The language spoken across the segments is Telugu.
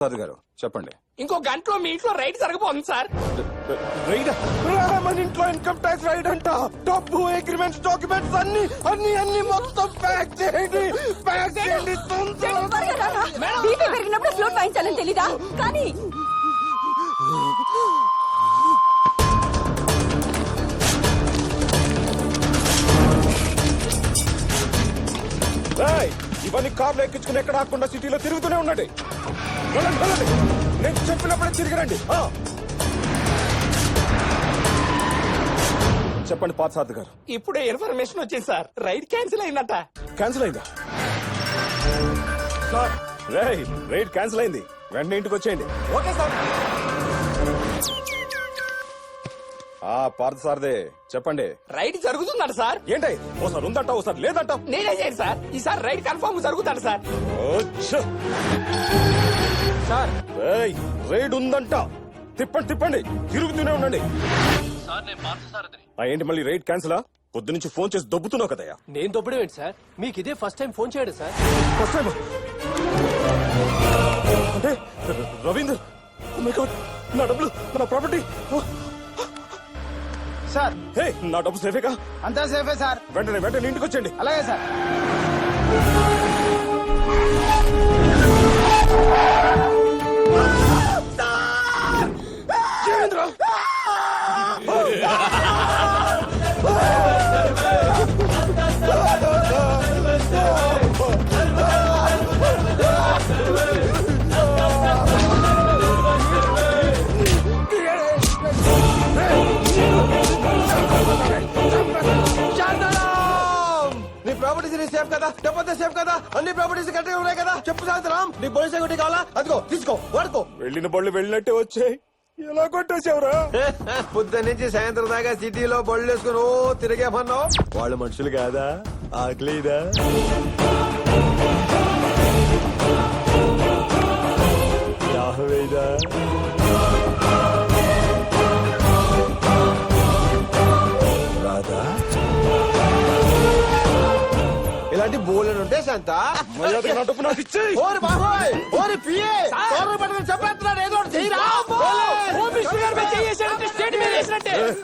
సార్ గారు చెప్పండి. ఇంకో గంటలో మీ ఇంట్లో రైడ్ జరగబోతుంది సార్. రైడ్? మన ఇంట్లో ఇన్కమ్ ట్యాక్స్ రైడ్ అంట. డబ్బు, అగ్రిమెంట్స్, డాక్యుమెంట్స్ అన్ని అన్ని అన్ని మొత్తం ప్యాక్ చేయండి. ప్యాక్ చేయండి. బీపీ పెరిగినప్పుడు ఫ్లూట్ వాయించాలని తెలీదా? కానీ ఇవన్నీ కార్లు ఎక్కించుకుని ఎక్కడ ఆకుండా సిటీలో తిరుగుతూనే ఉండండి. వెళ్ళండి వెళ్ళండి, నేను చెప్పినప్పుడే తిరిగిరండి. చెప్పండి పార్థసారథి గారు. ఇప్పుడే ఇన్ఫర్మేషన్ వచ్చింది సార్, రైడ్ క్యాన్సిల్ అయిందంట. క్యాన్సిల్ అయిందా సార్? రైడ్ క్యాన్సిల్ అయింది, వెంటనే ఇంటికి వచ్చేయండి. Okay sir. పార్థసారథి చెప్పండి. రైడ్ జరుగుతుందంట సార్. ఏంటి ఓసారి ఉందంట ఓసారి లేదంట? నేనే చేయండి సార్, ఈసారి రైడ్ కన్ఫర్మ్ జరుగుతాడు సార్. సార్ రైడ్ ఉందంట, తిప్పండి తిప్పండి, తిరుగుతూనే ఉండండి. ఏంటి మళ్ళీ రైడ్ క్యాన్సిల్? పొద్దు నుంచి ఫోన్ చేసి దొబ్బుతున్నావు కదయ్యా. నేను దొబ్బడం ఏంటి సార్? మీకు ఇదే ఫస్ట్ టైం ఫోన్ చేయడం సార్. ఫస్ట్ టైం అంటే రవీందర్, నా డబ్బులు, నా ప్రాపర్టీ సార్. హే, నా డబ్బు సేఫేగా? అంతా సేఫే సార్. వెంటనే వెంటనే ఇంటికి వచ్చేయండి. అలాగే సార్. నీ ప్రాపర్టీస్ నీ సేఫ్ కదా, డబ్బు సేఫ్ కదా, అన్ని ప్రాపర్టీస్ కరెక్ట్గా ఉన్నాయి కదా. చెప్పు సాయంత్రం నీ పోలీస్ సెక్యూరిటీ కావాలా? అదిగో తీసుకో, వాడుకో. వెళ్ళిన బళ్ళు వెళ్ళినట్టే వచ్చాయి, ఎలా కొట్టేసావురా? పొద్దున్న నుంచి సాయంత్రం దాకా సిటీలో బళ్ళు వేసుకుని ఓ తిరిగే పన్నావు. వాళ్ళు మనుషులు కాదా, ఆకలిదా? దాహవేదా? రాదా? ఇలాంటి బోర్లు ఉంటే శాంత మర్యాదగా నా డబ్బు నాకు ఇచ్చేయ్. ఓరి బాబోయ్, ఓరి పిఏ తోరలు పట్టుకుని చెప్పేస్తున్నాడు, ఏదో ఒకటి చెయ్యరా.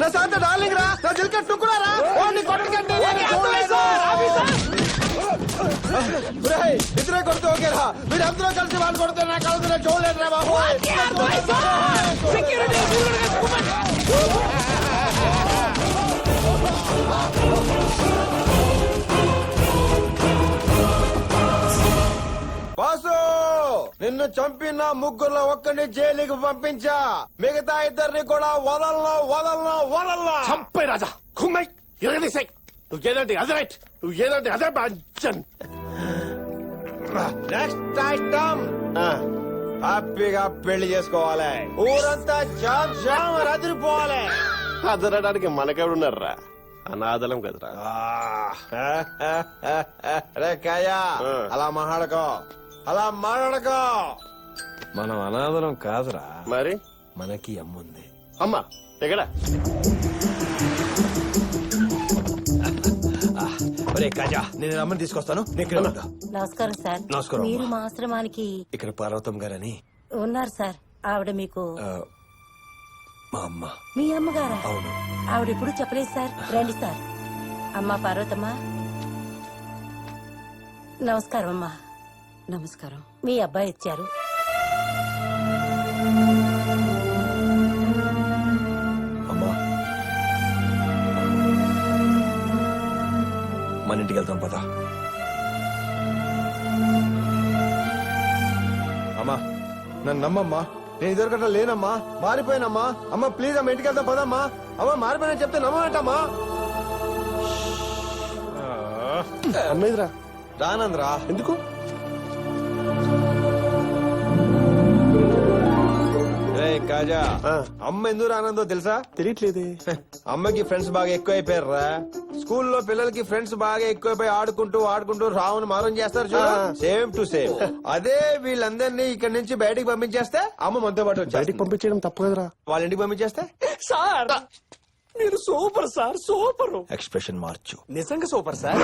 నా శాంత డార్లింగ్ రా, నా జిల్కెట్ టుక్కురా రా. ఓ నీ కొట్టకండి, నేను చూడలేదు. ఒరేయ్, ఇద్దరే కొడితే ఓకేరా, మీరు అందరూ కలిసి వాళ్ళు కొడితే నా కళ్ళతో నేను చూడలేదు రా బాబు. బాసు, నిన్ను చంపిన ముగ్గురులో ఒక్కడిని జైలుకి పంపించా, మిగతా ఇద్దరిని కూడా వదలను వదలను వదలను. చంపే రాజా, కుమ్మై ఇరగదీసాయి. నువ్వు ఏదంటే అదే రైట్, నువ్వు ఏదంటే అదే బాధ్యన్. నెక్స్ట్ ఐటమ్, హ్యాపీగా పెళ్లి చేసుకోవాలి, ఊరంతా జామ్ జామ్ అదిరిపోవాలి. అదరడానికి మనకెవడున్నారా? అనాథలం కదరా. రే కాయా, అలా మాట్లాడకో, అలా మాట్లాడకో. మనం అనాథలం కాదురా, మరి మనకి అమ్ముంది. అమ్మా ఎక్కడ? ఒరే కాజా, నేను అమ్మని తీసుకొస్తాను. నమస్కారం సార్. నమస్కారం. మీరు మా ఆశ్రమానికి ఇక్కడ పార్వతం గారని ఉన్నారు సార్. ఆవిడ మీకు మా అమ్మ. మీ అమ్మగారా? అవును. ఆవిడ ఎప్పుడు చెప్పలేదు సార్. రండి సార్. అమ్మా పార్వతమ్మ, నమస్కారం అమ్మా. నమస్కారం. మీ అబ్బాయి ఇచ్చారు. అమ్మా, మన ఇంటికి వెళ్తాం పదా. అమ్మా నన్ను నమ్మమ్మా, నేను ఇదివరకట్లా లేనమ్మా, మారిపోయానమ్మా. అమ్మ ప్లీజ్ అమ్మ, ఇంటికి వెళ్తాం పదమ్మా. అమ్మ మారిపోయినా చెప్తే నమ్మటమ్మా. అమ్మేదిరా. రానంద్రా. ఎందుకు? కాజా, అమ్మ ఎందుకు రానందో తెలుసా? తెలియట్లేదే. అమ్మకి ఫ్రెండ్స్ బాగా ఎక్కువైపోయారా. స్కూల్లో పిల్లలకి ఫ్రెండ్స్ బాగా ఎక్కువైపోయి ఆడుకుంటూ ఆడుకుంటూ రావును మారం చేస్తారు చూడు, సేమ్ టు సేమ్ అదే వీళ్ళందరినీ ఇక్కడ నుంచి బయటికి పంపించేస్తే అమ్మ మనతో పాటు బయటికి పంపించడం తప్పు కదరా. వాళ్ళ ఇంటికి పంపించేస్తే సార్ మీరు సూపర్ సార్, సూపర్. ఎక్స్ప్రెషన్ మార్చు. నిజంగా సూపర్ సార్.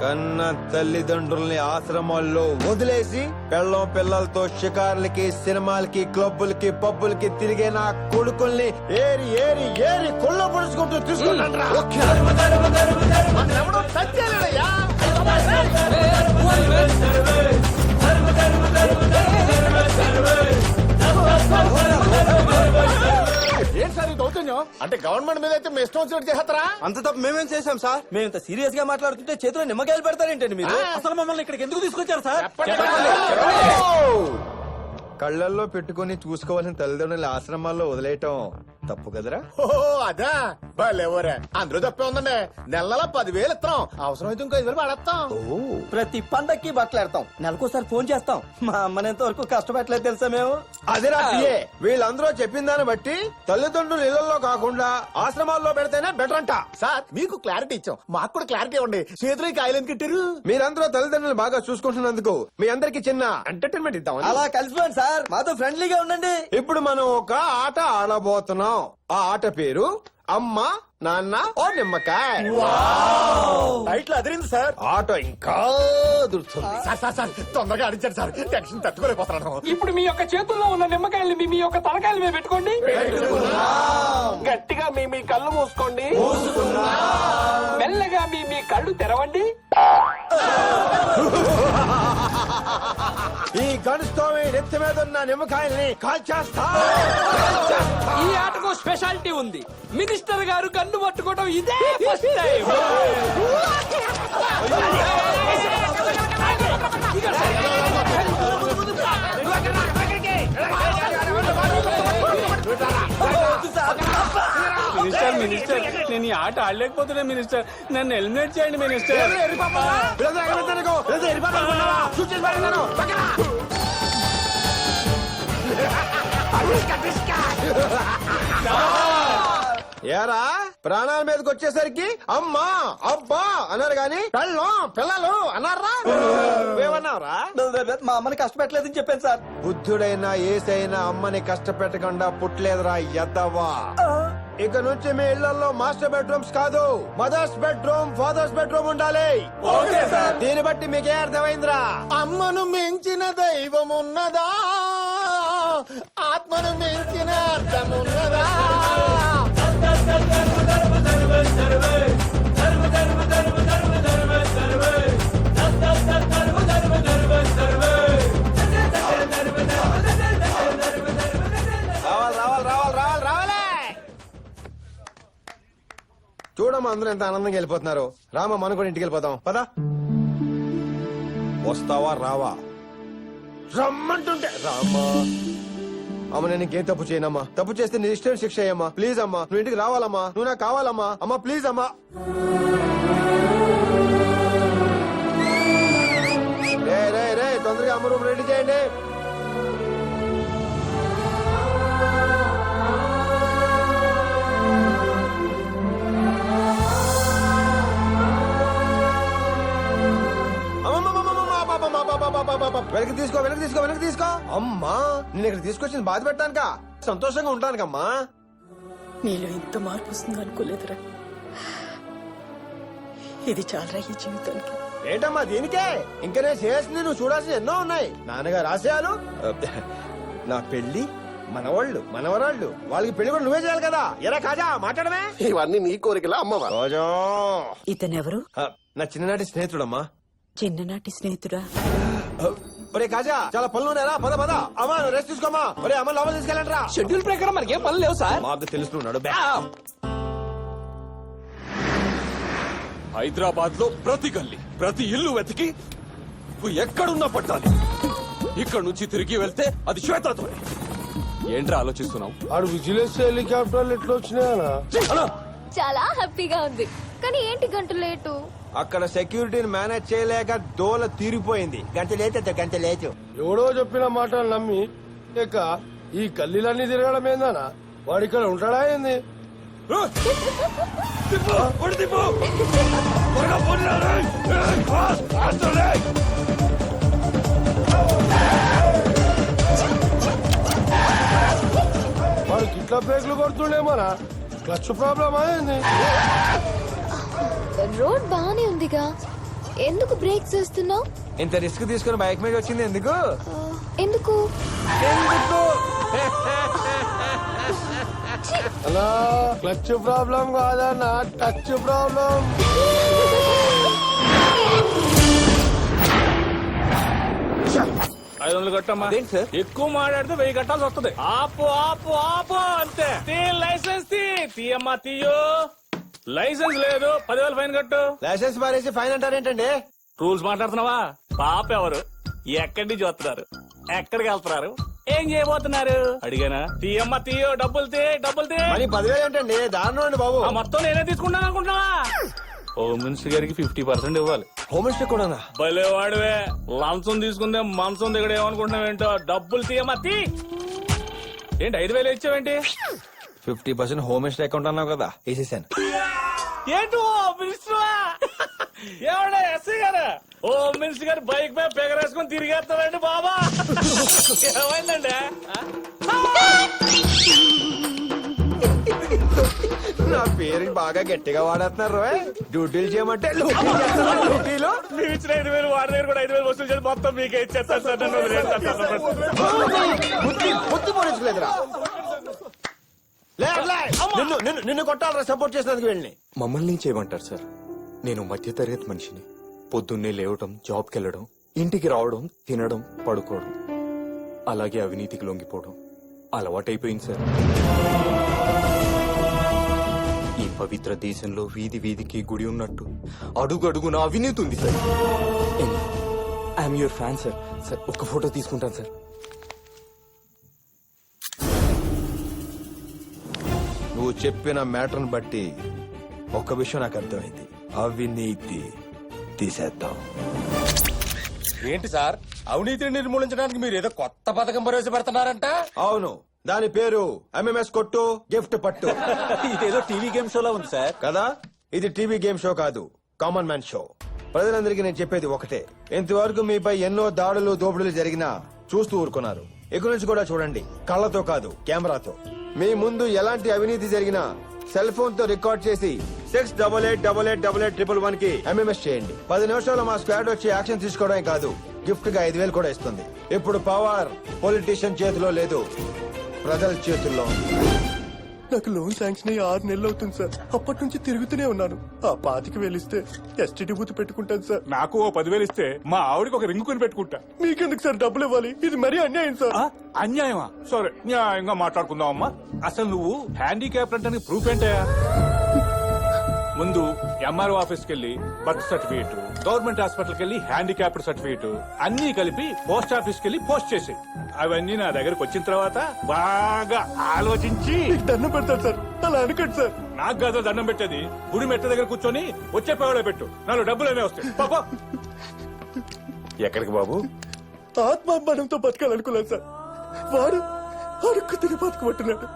కన్న తల్లిదండ్రుల్ని ఆశ్రమాల్లో వదిలేసి పెళ్ళం పిల్లలతో షికార్లకి సినిమాలకి క్లబ్బులకి పబ్బులకి తిరిగే నా కొడుకుల్ని ఏరి ఏరి ఏరి కొల్ల పొడుచుకుంటూ తీసుకుంటాను ఏం సార్ ఈ దౌర్జన్యం? అంటే గవర్నమెంట్ మీద అయితే మీ ఇష్టం వచ్చినట్టు చేస్తారా? అంత తప్పు మేమేం చేశాం సార్? మేము ఇంత సీరియస్ గా మాట్లాడుతుంటే చేతిలో నిమ్మకాయలు పెడతారేంటండి మీరు? అసలు మమ్మల్ని ఇక్కడికి ఎందుకు తీసుకొచ్చారు సార్? కళ్ళల్లో పెట్టుకుని చూసుకోవాల్సిన తల్లిదండ్రుల ఆశ్రమాల్లో వదిలేయటం తప్పు కదరా? ఓహో అదా భలేవరే, అందులో తప్పే ఉందండి. నెలల 10,000 ఇస్తాం, అవసరమైతే ఇంకో 5,000 పడేస్తాం. ప్రతి పండక్కి బట్టలు పెడతాం, నెలకోసారి ఫోన్ చేస్తాం. మా అమ్మని ఎంత వరకు కష్టపెట్టలేదు తెలుసా మేము? అదేరా పిఏ, వీళ్ళందరూ చెప్పిన దాన్ని బట్టి తల్లిదండ్రులు ఇళ్లలో కాకుండా ఆశ్రమాల్లో పెడితేనే బెటర్ అంట. సార్ మీకు క్లారిటీ ఇచ్చాం, మాకు కూడా క్లారిటీ ఇవ్వండి. చేతిలో ఈ కాయలు ఎందుకు కట్టారు? మీరందరూ తల్లిదండ్రులు బాగా చూసుకుంటున్నందుకు మీ అందరికి చిన్న ఎంటర్టైన్మెంట్ ఇద్దాం. అలా కలిసిపోండి సార్, మాతో ఫ్రెండ్లీగా ఉండండి. ఇప్పుడు మనం ఒక ఆట ఆడబోతున్నాం. ఆ ఆట పేరు అమ్మ నాన్న ఓ నిమ్మకాయ. టైట్లు అదిరింది సార్. ఆట ఇంకా దుర్తుంది. సార్ సార్ సార్ తొందరగా అడిచారు సార్, టెన్షన్ తట్టుకోలేకపోతున్నాను. ఇప్పుడు మీ యొక్క చేతుల్లో ఉన్న నిమ్మకాయల్ని మీ యొక్క తలకాయల మీద పెట్టుకోండి. గట్టిగా మీ కళ్ళు మూసుకోండి. మెల్లగా మీ కళ్ళు తెరవండి. ఈ గడుస్తో నెత్తి మీద ఉన్న నిమ్మకాయల్ని కాల్చేస్తా. ఈ ఆటకు స్పెషాలిటీ ఉంది. మినిస్టర్ గారు కన్ను పట్టుకోవడం ఇదే ఫస్ట్ టైం. మినిస్టర్ నేను ఈ ఆట ఆడలేకపోతున్నా మినిస్టర్, నన్ను ఎలిమినేట్ చేయండి మినిస్టర్. ఏరా ప్రాణాల మీదకి వచ్చేసరికి అమ్మా అబ్బా అన్నారు గాని పిల్లలు అన్నారా? ఏమన్నారా? మా అమ్మని కష్టపెట్టలేదని చెప్పాను సార్. బుద్ధుడైనా ఏసైనా అమ్మని కష్టపెట్టకుండా పుట్టలేదురా ఎద్దవా. ఇక నుంచి మీ ఇళ్లలో మాస్టర్ బెడ్రూమ్స్ కాదు, మదర్స్ బెడ్రూమ్ ఫాదర్స్ బెడ్రూమ్ ఉండాలి. దీన్ని బట్టి మీకే అర్థమైందిరా? అమ్మను మించిన దైవం ఉన్నదా, ఆత్మను మించిన అర్థమున్నదా? చూడమ్మా అందరూ ఎంత ఆనందంగా వెళ్ళిపోతున్నారు. రామా మనం కూడా ఇంటికి వెళ్ళిపోతాం పదా. వస్తావా రావా? రమ్మంటుంటే రామ్మా. అమ్మ నేను ఇంకేం తప్పు చేయనమ్మా. తప్పు చేస్తే నీ ఇష్టం శిక్ష అయ్యమ్మా. ప్లీజ్ అమ్మా నువ్వు ఇంటికి రావాలమ్మా. నువ్వు నాకు కావాలమ్మా. అమ్మా ప్లీజ్ అమ్మా. రే తొందరగా అమ్మ రూమ్ రెడీ చేయండి. వెనక్కి తీసుకో. అమ్మా నేను ఇక్కడ తీసుకొచ్చింది బాధ పెట్టానుక, సంతోషంగా ఉంటానుకమ్మా. నీలో ఇంత మార్పు వస్తుంది అనుకోలేదురా. ఇది చాలరా ఈ జీవితానికి. ఏంటమ్మా దీనికే? ఇంకా నేను చేసింది నువ్వు చూడాల్సిన ఎన్నో ఉన్నాయి. నాన్నగారు ఆశయాలు, నా పెళ్లి, మనవాళ్ళు మనవరాళ్ళు, వాళ్ళకి పెళ్లి కూడా నువ్వే చేయాలి కదా. ఎరా కాజా మాట్లాడమే. ఇవన్నీ నీ కోరికలా అమ్మవా? కాజా ఇతనెవరు? నా చిన్ననాటి స్నేహితుడమ్మా. చిన్ననాటి స్నేహితుడా? ఒరే కాజా చాలా పనులు ఉన్నారా? పద అమ్మా రెస్ట్ తీసుకోమా. ఒరే అమ్మ లోపల తీసుకెళ్ళండి రా. షెడ్యూల్ ప్రకారం మనకేం పనులు లేవు సార్. మాకు తెలుసుకున్నాడు. హైదరాబాద్ లో ప్రతి గల్లీ ప్రతి ఇల్లు వెతికి నువ్వు ఎక్కడున్నా పట్టాలి. ఇక్కడ నుంచి తిరిగి వెళ్తే అది శ్వేతతోనే. ఏంట్రా ఆలోచిస్తున్నావు? ఆడు విజిలెన్స్ హెలికాప్టర్లు ఎట్లా వచ్చినాయనా? చాలా హ్యాపీగా ఉంది. కానీ ఏంటి గంట లేటు? అక్కడ సెక్యూరిటీని మేనేజ్ చేయలేక దోల తీరిపోయింది. గంట లేచు. ఎవడో చెప్పిన మాటలు నమ్మి ఇక ఈ గల్లీలన్నీ తిరగడం ఏందనా? వాడు ఇక్కడ ఉంటాడా ఏంది? వాడికి ఇట్లా బ్రేక్లు కొడుతుండేమోనా? క్లచ్ ప్రాబ్లం అయింది. రోడ్ బానే ఉందిగా. ఎందుకు బ్రేక్ చేస్తున్నావు? ఇంత రిస్క్ తీసుకుని బైక్ మీద వచ్చింది ఎందుకు? ఎందుకు? అలా క్లచ్ ప్రాబ్లం కాదన్నా, టచ్ ప్రాబ్లం. 500 కట్టమ్మా. అదేంటి సార్? ఎక్కువ మాట్లాడితే 1000 కట్టాల్సి వస్తుంది. ఆపు ఆపు ఆపు అంతే. లైసెన్స్ తీయమ్మా తీయో. లైసెన్స్ లేదు, 10,000 ఫైన్ కట్టు. లైసెన్స్ మారేసి ఫైన్ అంటారేంటండి? రూల్స్ మాట్లాడుతున్నావా? పాప ఎవరు, ఎక్కడి నుంచి వస్తున్నారు, ఎక్కడికి వెళ్తున్నారు, ఏం చేయబోతున్నారు అడిగానా? తీయమ్మా తీయో. డబ్బులు తీ. మరి 10,000 ఏంటండి? దారుణం అండి బాబు. ఆ మొత్తం నేనే తీసుకుంటాను అనుకుంటున్నావా? హోమ్ మినిస్టర్ గారికి 50% ఇవ్వాలి. హోమ్ మినిస్టర్ కూడానా? భలే వాడివే. లంచం తీసుకుందే మంచం దగ్గర ఏమనుకుంటున్నావేంటో. డబ్బులు తీయమ్మా తీ. ఏంటి 5,000 ఇచ్చావేంటి? 50% హోమ్ మినిస్టర్ అకౌంట్ అన్నావు కదా, వేసేసాను. ఏంటి హోమ్ మినిస్టరా? ఏమండే ఎస్సీ గారు, హోమ్ మినిస్టర్ గారు బైక్ మీద పెగరేసుకుని తిరిగేస్తారండి బాబా. ఏమైందండి? నా పేరు బాగా గట్టిగా వాడేస్తున్నారు. డ్యూటీలు చేయమంటే డ్యూటీలు. మీరు ఇచ్చిన 5,000 వాడి దగ్గర కూడా 5,000 వసూలు చేసి మొత్తం మీకే ఇచ్చేస్తారు సార్. నన్ను వదిలేస్తారు సార్. బుద్ధి పోనించలేదురా. నిన్ను కొట్టాలరా సపోర్ట్ చేసినందుకు వెళ్ళి. మమ్మల్ని చేయమంటారు సార్. నేను మధ్యతరగతి మనిషిని. పొద్దున్నే లేవటం, జాబ్కి వెళ్ళడం, ఇంటికి రావడం, తినడం, పడుకోవడం, అలాగే అవినీతికి లొంగిపోవడం అలవాటైపోయింది సార్. ఈ పవిత్ర దేశంలో వీధి వీధికి గుడి ఉన్నట్టు అడుగు అడుగున అవినీతి ఉంది sir. I'm your fan sir. Sir ఒక్క ఫోటో తీసుకుంటాను సార్. నువ్వు చెప్పిన మ్యాటర్ని బట్టి ఒక్క విషయం నాకు అర్థమైంది. అవినీతి తీసేద్దాం. ఏంటి సార్, అవినీతిని నిర్మూలించడానికి మీరు ఏదో కొత్త పథకం ప్రవేశపెడుతున్నారంట? అవును, దాని పేరు ఎంఎంఎస్ కొట్టు గిఫ్ట్ పట్టు. ఇదేదో టీవీ గేమ్ షోలా ఉంది సార్. కదా, ఇది టీవీ గేమ్ షో కాదు, కామన్ మ్యాన్ షో. ప్రజలందరికీ నేను చెప్పేది ఒకటే, ఇంతవరకు మీపై ఎన్నో దాడులు దోపిడీలు జరిగినా చూస్తూ ఊరుకున్నారు. ఇక నుంచి కూడా చూడండి, కళ్ళతో కాదు కెమెరాతో. మీ ముందు ఎలాంటి అవినీతి జరిగినా సెల్ ఫోన్ తో రికార్డ్ చేసి 68888811 కి ఎంఎంఎస్ చేయండి. 10 నిమిషాలు మా స్క్వాడ్ వచ్చి యాక్షన్ తీసుకోవడమే కాదు, గిఫ్ట్ గా 5,000 కూడా ఇస్తుంది. ఇప్పుడు పవర్ పొలిటీషియన్ చేతిలో లేదు, ప్రజల చేతుల్లో. నాకు లోన్ శాంక్షన్ అయ్యి 6 నెలలు అవుతుంది సార్. అప్పటి నుంచి తిరుగుతూనే ఉన్నాను. ఆ 25,000 ఇస్తే ఎస్టీడీ బూత్ పెట్టుకుంటాను సార్. నాకు ఓ 10,000 ఇస్తే మా ఆవిడకి ఒక రింగు కొని పెట్టుకుంటా. మీకెందుకు సార్ డబ్బులు ఇవ్వాలి? ఇది మరీ అన్యాయం సార్. అన్యాయమా? సరే న్యాయంగా మాట్లాడుకుందాం అమ్మా. అసలు నువ్వు హ్యాండిక్యాప్ అంటే ప్రూఫ్ ఏంటయా? ముందు ఎంఆర్ఓ ఆఫీస్కి వెళ్ళి బర్త్ సర్టిఫికేట్, గవర్నమెంట్ హాస్పిటల్కి వెళ్ళి హ్యాండిక్యాప్డ్ సర్టిఫికేట్ అన్ని కలిపి పోస్ట్ ఆఫీస్కి వెళ్ళి పోస్ట్ చేసి, అవన్నీ నా దగ్గరకు వచ్చిన తర్వాత బాగా ఆలోచించి దండం పెడతాను సార్. అలా అనుకోండి సార్. నాకు కాదు దండం పెట్టేది, గుడి మెట్ట దగ్గర కూర్చొని వచ్చే పేవలో పెట్టు. నాలుగు డబ్బులనే వస్తాయి. పాపా ఎక్కడికి బాబు? ఆత్మాభిమానంతో బతకాలనుకున్నాను సార్. వాడు అడుక్కు తిని బతకబట్టున్నాడు.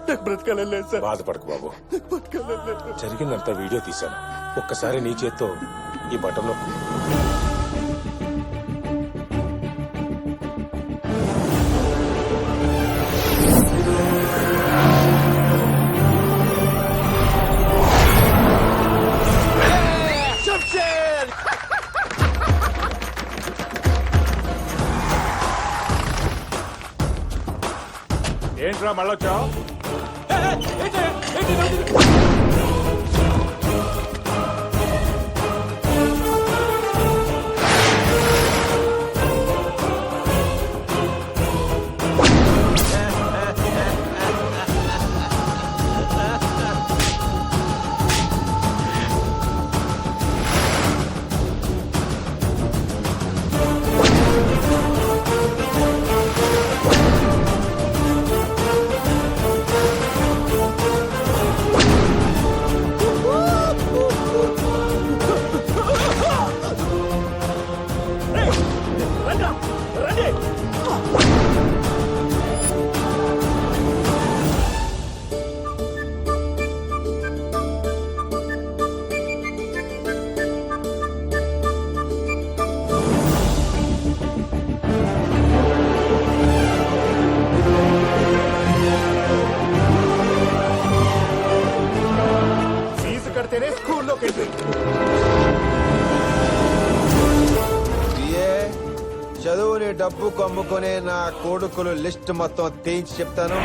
నాకు బ్రతకాలని లేదు సార్. బాధపడకు బాబు, బతకాలని లేదు. జరిగిందంతా వీడియో తీశాను. ఒక్కసారి నీ చేత్తో ఈ బటన్లో ఏంట్రా మళ్ళొచ్చావు? డబ్బు కమ్ముకునే నా కొడుకులు లిస్ట్ మొత్తం తీయించి చెప్తాను.